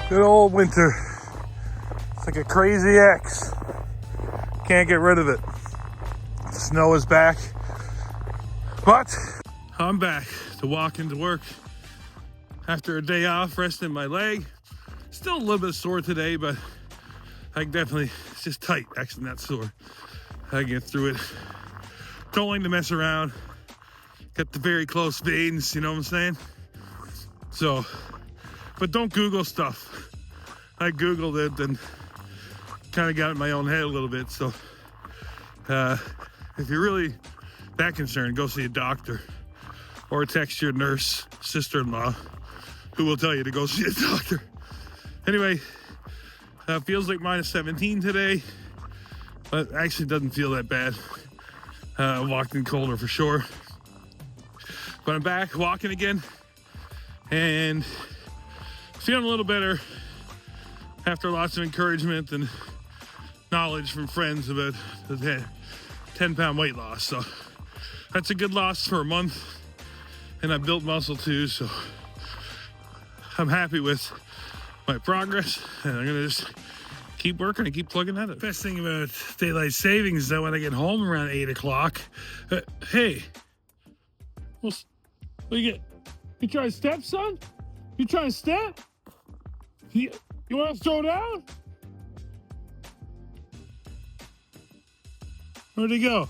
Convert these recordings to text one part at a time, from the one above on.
Good old winter. It's like a crazy ex. Can't get rid of it. The snow is back. But I'm back to walk into work after a day off, resting my leg. Still a little bit sore today, but I can definitely, it's just tight, actually not sore. I can get through it. Don't like to mess around. Got the very close veins, you know what I'm saying? So, but don't Google stuff. I Googled it and kind of got in my own head a little bit. So, if you're really that concerned, go see a doctor or text your nurse sister-in-law who will tell you to go see a doctor. Anyway, feels like minus 17 today, but actually doesn't feel that bad. Walked in colder for sure. But I'm back walking again and feeling a little better after lots of encouragement and knowledge from friends about the 10-pound weight loss. So that's a good loss for a month, and I built muscle too, so I'm happy with my progress, and I'm gonna just keep working and keep plugging at it. Best thing about daylight savings is that when I get home around 8 o'clock, hey, what you get? You trying to step, son? You trying to step? You want to throw down? Where'd he go?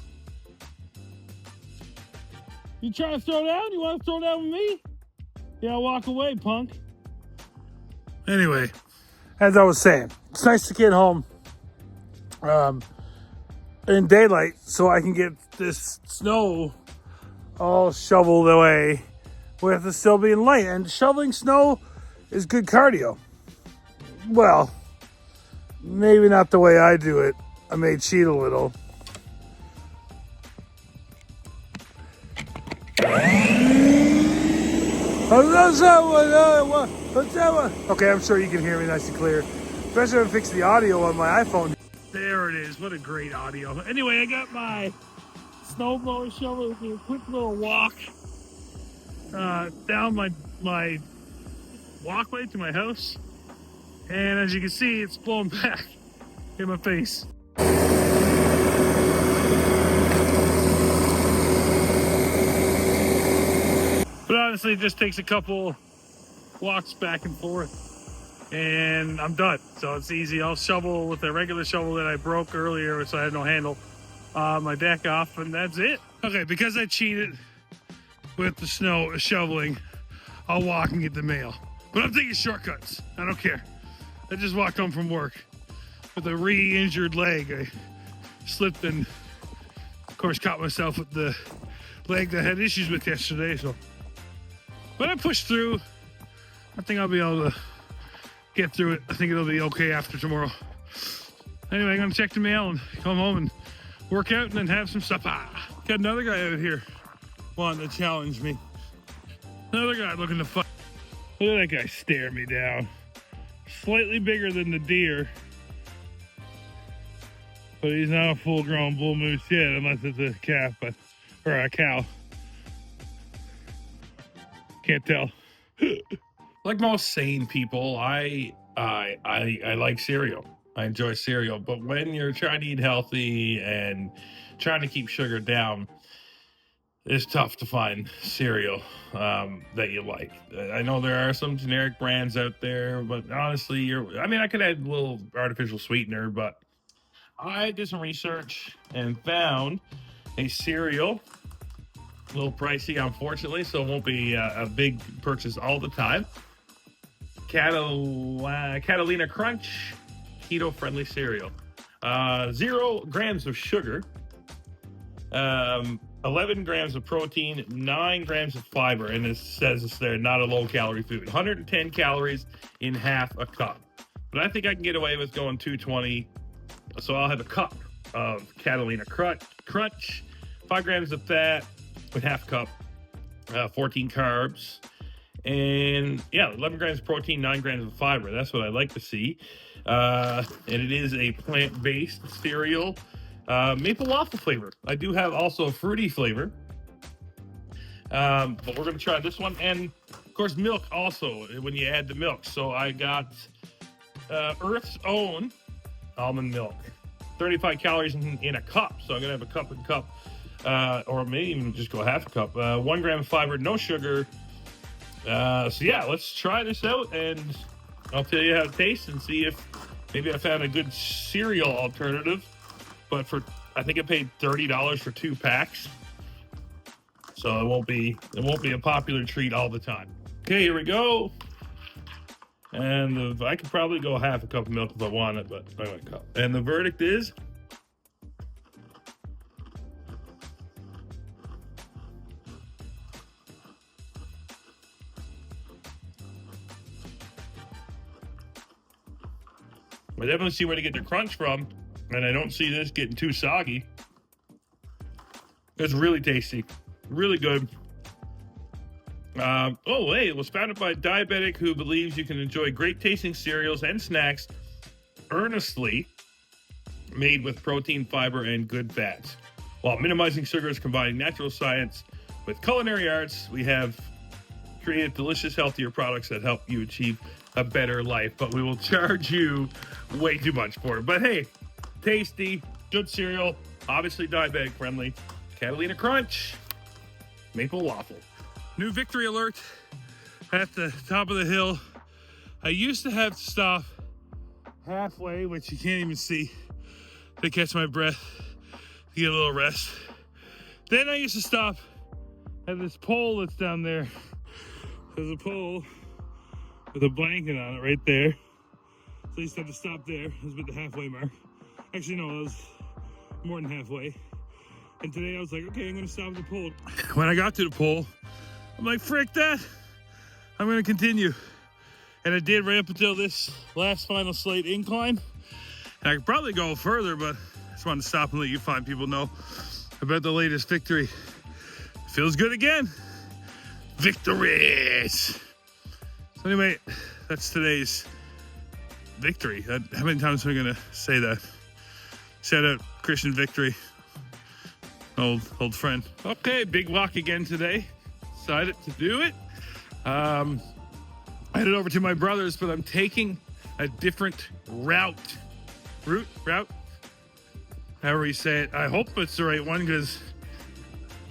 You trying to throw down? You want to throw down with me? Yeah, walk away, punk. Anyway, as I was saying, it's nice to get home in daylight so I can get this snow all shoveled away with it still being light. And shoveling snow is good cardio. Well, maybe not the way I do it. I may cheat a little. Okay, I'm sure you can hear me nice and clear. Especially if I fix the audio on my iPhone. There it is. What a great audio. Anyway, I got my snowblower shovel with a quick little walk down my walkway to my house. And as you can see, it's blowing back in my face. But honestly, it just takes a couple walks back and forth and I'm done. So it's easy. I'll shovel with a regular shovel that I broke earlier, so I had no handle, my deck off, and that's it. Okay, because I cheated with the snow shoveling, I'll walk and get the mail. But I'm taking shortcuts. I don't care. I just walked home from work with a re-injured leg. I slipped and, of course, caught myself with the leg that I had issues with yesterday. So, but I pushed through. I think I'll be able to get through it. I think it'll be okay after tomorrow. Anyway, I'm gonna check the mail and come home and work out and then have some supper. Got another guy out here wanting to challenge me. Another guy looking to fight. Look at that guy stare me down. Slightly bigger than the deer, but he's not a full-grown bull moose yet, unless it's a calf, or a cow. Can't tell. Like most sane people, I like cereal. I enjoy cereal, but when you're trying to eat healthy and trying to keep sugar down, it's tough to find cereal that you like. I know there are some generic brands out there, but honestly, I could add a little artificial sweetener, but I did some research and found a cereal, a little pricey, unfortunately, so it won't be a big purchase all the time. Catalina Crunch, keto-friendly cereal. 0 grams of sugar. 11 grams of protein, 9 grams of fiber, and it says it's there, not a low-calorie food. 110 calories in half a cup. But I think I can get away with going 220, so I'll have a cup of Catalina Crunch, 5 grams of fat with half a cup, 14 carbs, and 11 grams of protein, 9 grams of fiber. That's what I like to see. And it is a plant-based cereal. Maple waffle flavor. I do have also a fruity flavor. But we're going to try this one. And, of course, milk also, when you add the milk. So I got Earth's Own almond milk. 35 calories in a cup, so I'm gonna have a cup and cup, or maybe even just go half a cup. 1 gram of fiber, no sugar. So yeah, let's try this out, and I'll tell you how it tastes and see if maybe I found a good cereal alternative. But I think I paid $30 for 2 packs, so it won't be a popular treat all the time. Okay, here we go. And I could probably go half a cup of milk if I wanted, but I went a cup. And the verdict is I definitely see where to get the crunch from, and I don't see this getting too soggy. It's really tasty, really good. It was founded by a diabetic who believes you can enjoy great tasting cereals and snacks earnestly made with protein, fiber, and good fats. While minimizing sugars, combining natural science with culinary arts, we have created delicious, healthier products that help you achieve a better life. But we will charge you way too much for it. But hey, tasty, good cereal, obviously diabetic friendly. Catalina Crunch, maple waffle. New victory alert at the top of the hill. I used to have to stop halfway, which you can't even see, to catch my breath, to get a little rest. Then I used to stop at this pole that's down there. There's a pole with a blanket on it right there. So I used to have to stop there. It was about the halfway mark. Actually, no, it was more than halfway. And today I was like, okay, I'm gonna stop at the pole. When I got to the pole, I'm like, frick that. I'm gonna continue. And I did right up until this last final slight incline. And I could probably go further, but I just wanted to stop and let you fine people know about the latest victory. Feels good again. Victories. So anyway, that's today's victory. How many times am I gonna say that? Shout out Christian Victory, old friend. Okay, big walk again today. Decided to do it. I headed over to my brother's, but I'm taking a different route. However you say it. I hope it's the right one, because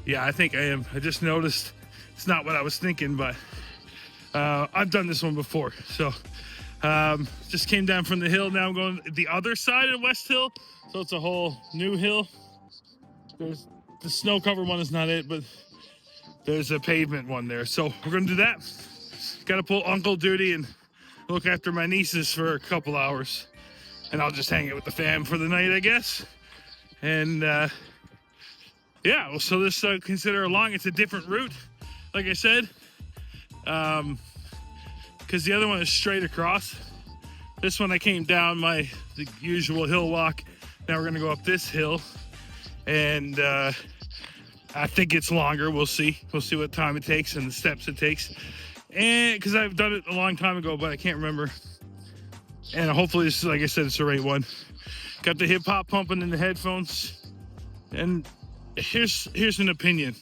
yeah, I think I am. I just noticed it's not what I was thinking, but I've done this one before. So just came down from the hill. Now I'm going the other side of West Hill. So it's a whole new hill. There's the snow covered one is not it, but there's a pavement one there. So we're gonna do that. Gotta pull uncle duty and look after my nieces for a couple hours. And I'll just hang it with the fam for the night, I guess. And yeah, well, so this consider along, it's a different route, like I said. Because the other one is straight across. This one I came down the usual hill walk. Now we're gonna go up this hill. And I think it's longer. We'll see. We'll see what time it takes and the steps it takes. And because I've done it a long time ago, but I can't remember. And hopefully, this is, like I said, it's the right one. Got the hip hop pumping in the headphones. And here's an opinion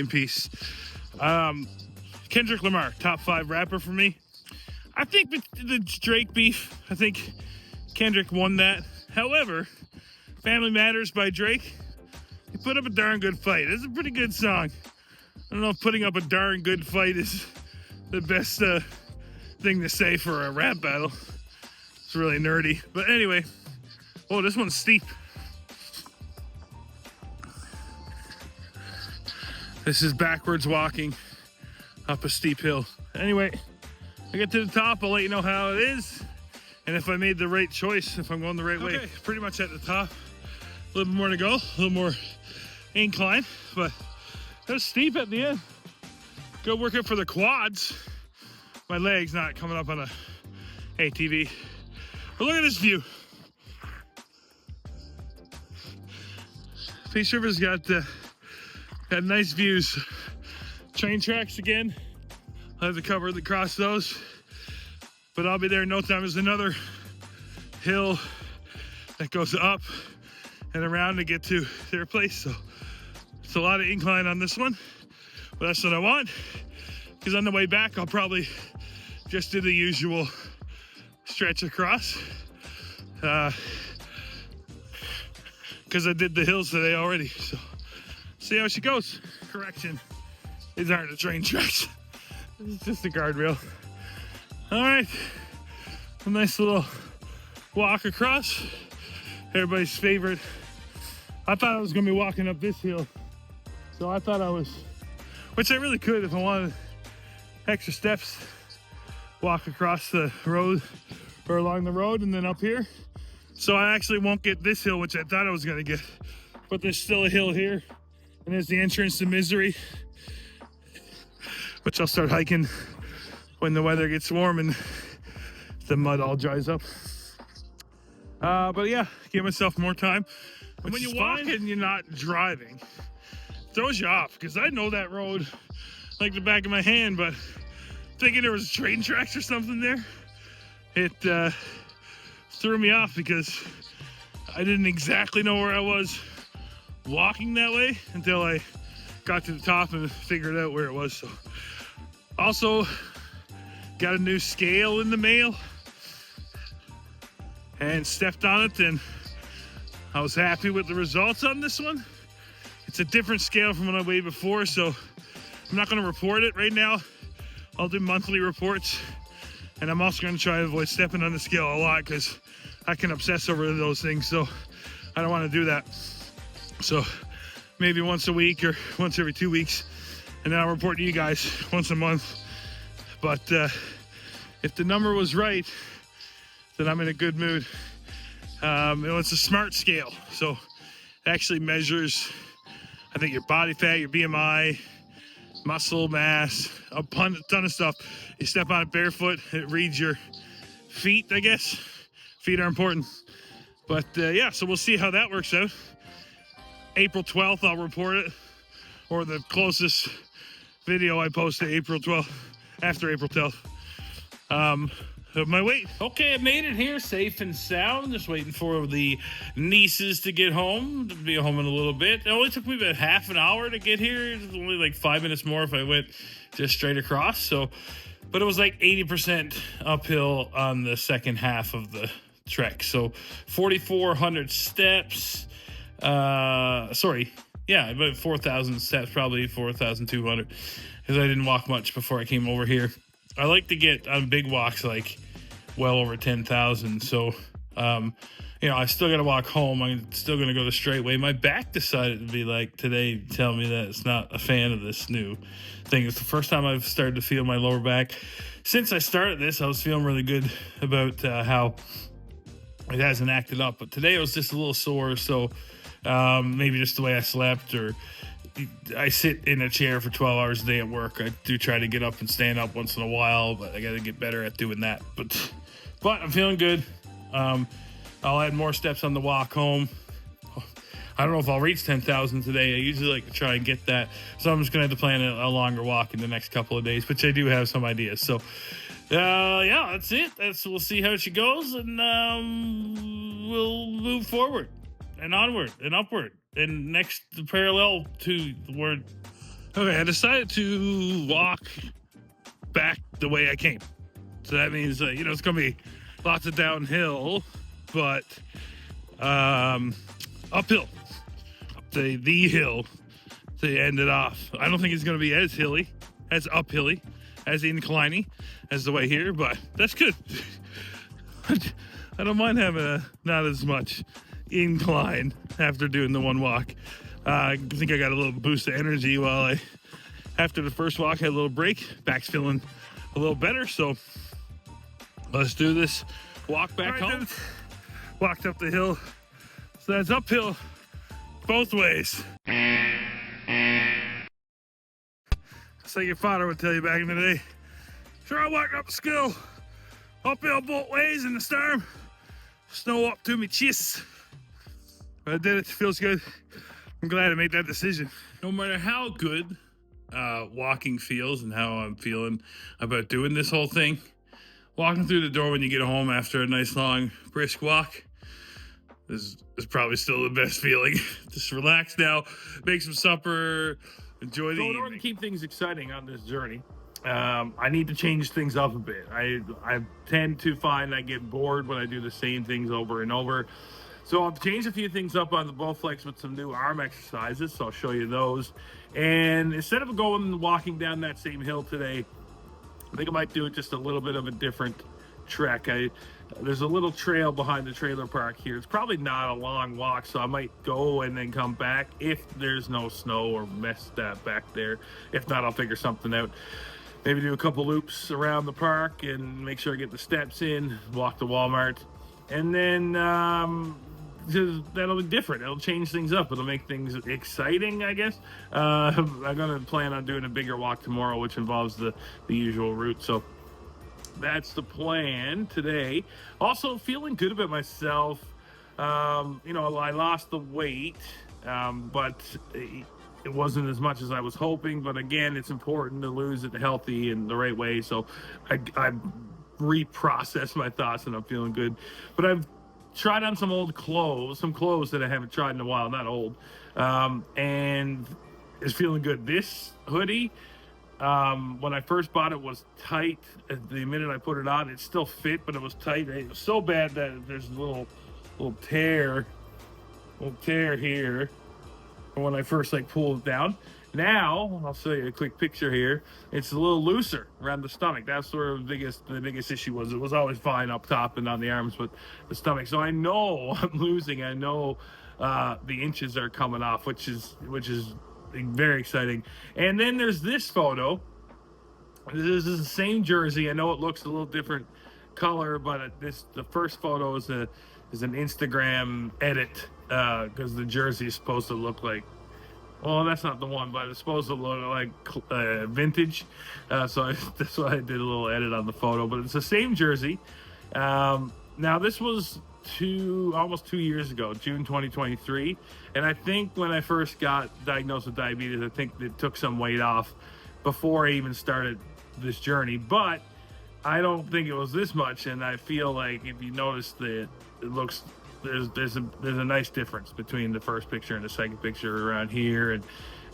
piece. Kendrick Lamar, top 5 rapper for me. I think the Drake beef, I think Kendrick won that. However, Family Matters by Drake, he put up a darn good fight. It's a pretty good song. I don't know if putting up a darn good fight is the best thing to say for a rap battle. It's really nerdy. But anyway, oh, this one's steep. This is backwards walking up a steep hill. Anyway, I get to the top, I'll let you know how it is. And if I made the right choice, if I'm going the right way. Pretty much at the top. A little more to go, a little more incline, but it was steep at the end. Go work it for the quads. My leg's not coming up on a ATV. But look at this view. Peace River's got nice views. Train tracks again. I'll have to cover the cross those. But I'll be there in no time. There's another hill that goes up and around to get to their place. So it's a lot of incline on this one, but that's what I want. Because on the way back, I'll probably just do the usual stretch across. Because I did the hills today already. So see how she goes. Correction, these aren't the train tracks. It's just a guardrail. All right, a nice little walk across. Everybody's favorite. I thought I was gonna be walking up this hill. So I thought I was, which I really could if I wanted extra steps, walk across the road or along the road and then up here. So I actually won't get this hill, which I thought I was gonna get, but there's still a hill here and there's the entrance to Misery, which I'll start hiking when the weather gets warm and the mud all dries up. But yeah, give myself more time. And when you walk and you're not driving, it throws you off, because I know that road like the back of my hand, but thinking there was train tracks or something there, it threw me off because I didn't exactly know where I was walking that way until I got to the top and figured out where it was. So also got a new scale in the mail and stepped on it, and I was happy with the results on this one. It's a different scale from what I weighed before, so I'm not going to report it right now. I'll do monthly reports, and I'm also going to try to avoid stepping on the scale a lot because I can obsess over those things, so I don't want to do that. So maybe once a week or once every 2 weeks, and then I'll report to you guys once a month. But if the number was right, then I'm in a good mood. It's a smart scale, so it actually measures, I think, your body fat, your BMI, muscle mass, a ton of stuff. You step on it barefoot, it reads your feet, I guess. Feet are important. But yeah, so we'll see how that works out. April 12th, I'll report it, or the closest video I post to April 12th, after April 12th. Of my weight. Okay, I made it here safe and sound. Just waiting for the nieces to get home. To be home in a little bit. It only took me about half an hour to get here. It was only like 5 minutes more if I went just straight across. So, but it was like 80% uphill on the second half of the trek. So 4,400 steps. Sorry. Yeah, about 4,000 steps, probably 4,200. Because I didn't walk much before I came over here. I like to get on big walks like well over 10,000. So, I still got to walk home. I'm still going to go the straight way. My back decided to be like today, tell me that it's not a fan of this new thing. It's the first time I've started to feel my lower back. Since I started this, I was feeling really good about how it hasn't acted up. But today it was just a little sore. So maybe just the way I slept, or I sit in a chair for 12 hours a day at work. I do try to get up and stand up once in a while, but I got to get better at doing that. But I'm feeling good. I'll add more steps on the walk home. I don't know if I'll reach 10,000 today. I usually like to try and get that. So I'm just going to have to plan a longer walk in the next couple of days, which I do have some ideas. So, yeah, that's it. We'll see how she goes, and we'll move forward and onward and upward. And next, parallel to the word. Okay, I decided to walk back the way I came. So that means, it's going to be lots of downhill, but uphill. Up the hill to end it off. I don't think it's going to be as hilly, as uphilly, as incliney as the way here, but that's good. I don't mind having not as much incline after doing the one walk. I think I got a little boost of energy while after the first walk, I had a little break. Back's feeling a little better, so let's do this walk back home. Then, walked up the hill, so that's uphill both ways. It's like your father would tell you back in the day. Sure, I walked up the skill, uphill both ways in the storm, snow up to me chest. But I did it. Feels good. I'm glad I made that decision. No matter how good walking feels and how I'm feeling about doing this whole thing, walking through the door when you get home after a nice long brisk walk is probably still the best feeling. Just relax now, make some supper, enjoy the evening. In order to keep things exciting on this journey, I need to change things up a bit. I tend to find I get bored when I do the same things over and over. So I've changed a few things up on the Bowflex with some new arm exercises. So I'll show you those. And instead of going walking down that same hill today, I think I might do it just a little bit of a different trek. There's a little trail behind the trailer park here. It's probably not a long walk, so I might go and then come back if there's no snow or mess that back there. If not, I'll figure something out. Maybe do a couple loops around the park and make sure I get the steps in, walk to Walmart, and then that'll be different. It'll change things up. It'll make things exciting, I guess. I'm gonna plan on doing a bigger walk tomorrow, which involves the usual route. So that's the plan today. Also feeling good about myself. You know, I lost the weight, but it wasn't as much as I was hoping. But again, it's important to lose it healthy and the right way. So I reprocessed my thoughts and I'm feeling good. But I've tried on some old clothes, some clothes that I haven't tried in a while, not old, and it's feeling good. This hoodie, when I first bought it, was tight. The minute I put it on, it still fit, but it was tight. It was so bad that there's a little tear here when I first pulled it down. Now I'll show you a quick picture here. It's a little looser around the stomach. That's where the biggest issue was. It was always fine up top and on the arms, but the stomach. So I know I'm losing. I know the inches are coming off, which is very exciting. And then there's this photo. This is the same jersey. I know it looks a little different color, but the first photo is an Instagram edit because the jersey is supposed to look like, well, that's not the one, but it's supposed to look like vintage. That's why I did a little edit on the photo, but it's the same jersey. Now this was almost 2 years ago, June 2023. And I think when I first got diagnosed with diabetes, I think it took some weight off before I even started this journey, but I don't think it was this much. And I feel like if you notice that it looks, there's a nice difference between the first picture and the second picture around here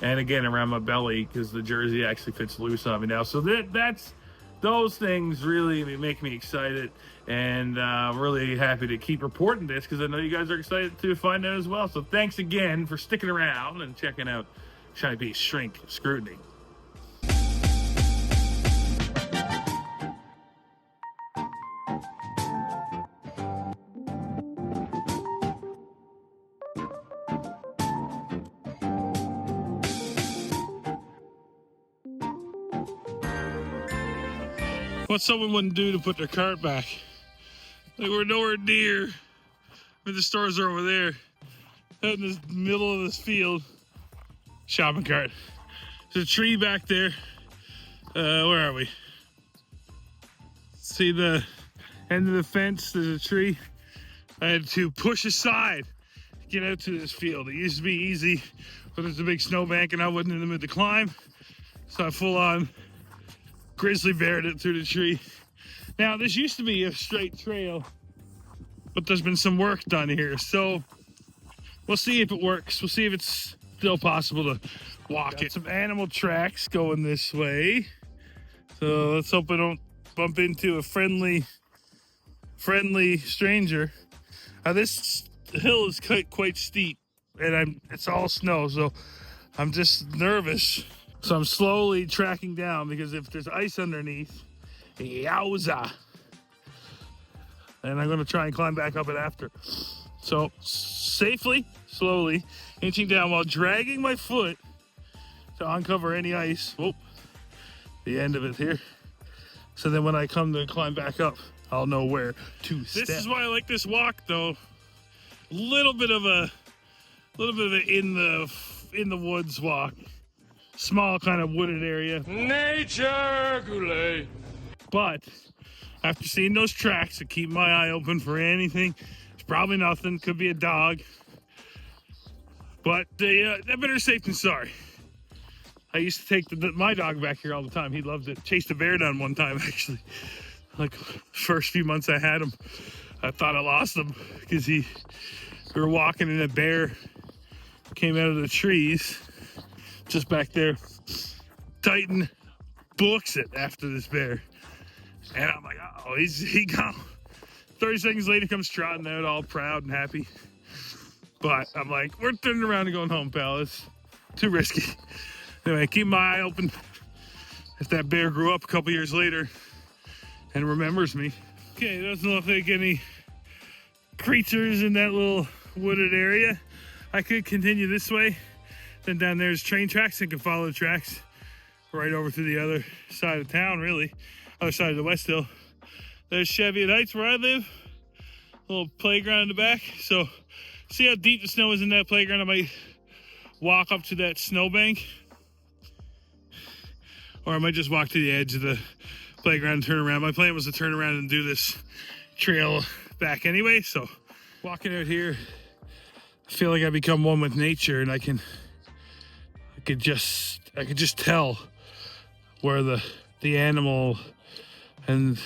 and again around my belly, because the jersey actually fits loose on me now. So that's those things really make me excited, and I'm really happy to keep reporting this because I know you guys are excited to find out as well. So thanks again for sticking around and checking out Shiny P's Shrink Scrutiny. What someone wouldn't do to put their cart back. Like, we're nowhere near. The stores are over there, out in the middle of this field. Shopping cart. There's a tree back there. Where are we? See the end of the fence? There's a tree. I had to push aside to get out to this field. It used to be easy, but there's a big snowbank and I wasn't in the mood to climb. So I full on grizzly beared it through the tree. Now, this used to be a straight trail, but there's been some work done here. So we'll see if it works. We'll see if it's still possible to walk it. Some animal tracks going this way. So let's hope I don't bump into a friendly stranger. This hill is quite steep, and it's all snow, so I'm just nervous. So I'm slowly tracking down because if there's ice underneath, yowza. And I'm gonna try and climb back up it after. So safely, slowly, inching down while dragging my foot to uncover any ice. Whoop, the end of it here. So then when I come to climb back up, I'll know where to step. This is why I like this walk though. A little bit of an in the woods walk. Small kind of wooded area. Nature Goulet. But after seeing those tracks, I keep my eye open for anything. It's probably nothing. Could be a dog. But they're better safe than sorry. I used to take my dog back here all the time. He loved it. Chased a bear down one time, actually. Like, first few months I had him, I thought I lost him because we were walking and a bear came out of the trees just back there. Titan books it after this bear. And I'm like, oh, he gone. 30 seconds later, comes trotting out all proud and happy. But I'm like, we're turning around and going home, pal. It's too risky. Anyway, keep my eye open. If that bear grew up a couple years later and remembers me. Okay, it doesn't look like any creatures in that little wooded area. I could continue this way. Then down there's train tracks and can follow the tracks right over to the other side of town, really. Other side of the West Hill. There's Cheviot Heights where I live. A little playground in the back. So see how deep the snow is in that playground? I might walk up to that snowbank. Or I might just walk to the edge of the playground and turn around. My plan was to turn around and do this trail back anyway. So walking out here, I feel like I become one with nature, and I could just tell where the animal and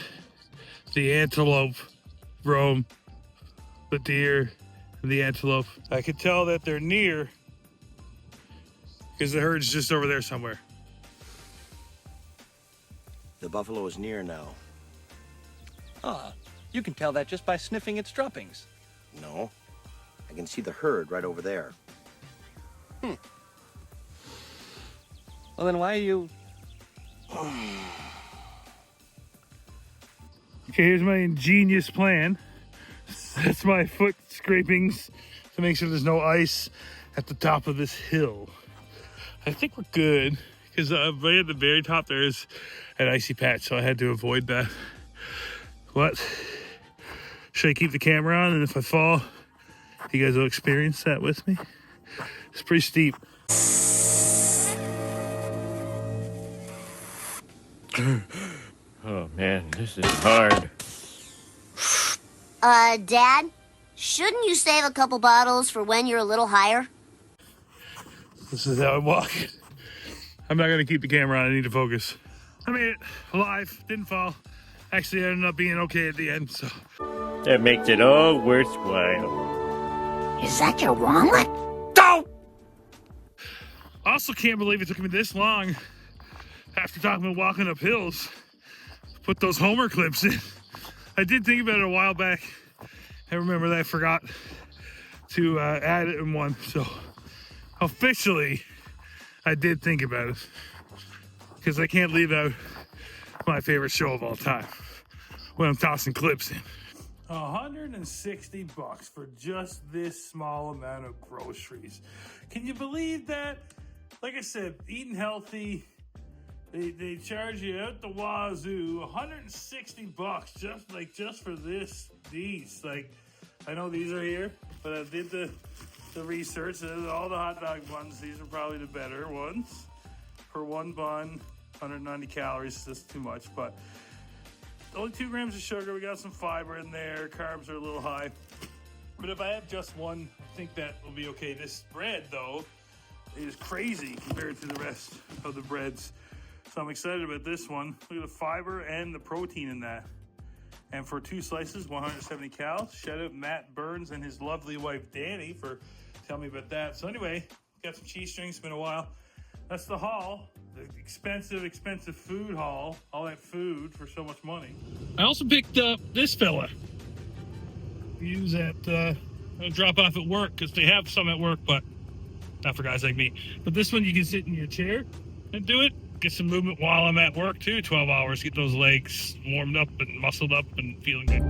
the antelope roam, the deer and the antelope. I could tell that they're near because the herd's just over there somewhere. The buffalo is near now. Ah, you can tell that just by sniffing its droppings. No, I can see the herd right over there. Well, then why are you... Okay, here's my ingenious plan. That's my foot scrapings to make sure there's no ice at the top of this hill. I think we're good because right at the very top there is an icy patch, so I had to avoid that. What? Should I keep the camera on, and if I fall, you guys will experience that with me? It's pretty steep. Oh man, this is hard. Dad, shouldn't you save a couple bottles for when you're a little higher? This is how I walk. I'm not gonna keep the camera on, I need to focus. I made it alive, didn't fall. Actually, I ended up being okay at the end, so. That makes it all worthwhile. Is that your wallet? Don't! I also can't believe it took me this long after talking about walking up hills to put those Homer clips in. I did think about it a while back. I remember that I forgot to add it in one, so officially I did think about it because I can't leave out my favorite show of all time when I'm tossing clips in. $160 for just this small amount of groceries. Can you believe that? Like I said, eating healthy, they charge you out the wazoo, $160 just for these. Like, I know these are here, but I did the research. All the hot dog buns, these are probably the better ones. For one bun, 190 calories, that's too much, but only 2 grams of sugar. We got some fiber in there. Carbs are a little high. But if I have just one, I think that will be okay. This bread, though, is crazy compared to the rest of the breads. So I'm excited about this one. Look at the fiber and the protein in that. And for 2 slices, 170 calories. Shout out Matt Burns and his lovely wife, Danny, for telling me about that. So anyway, got some cheese strings. It's been a while. That's the haul. The expensive food haul. All that food for so much money. I also picked up this fella. Use at drop off at work because they have some at work, but not for guys like me. But this one you can sit in your chair and do it. Get some movement while I'm at work too. 12 hours. Get those legs warmed up and muscled up and feeling good.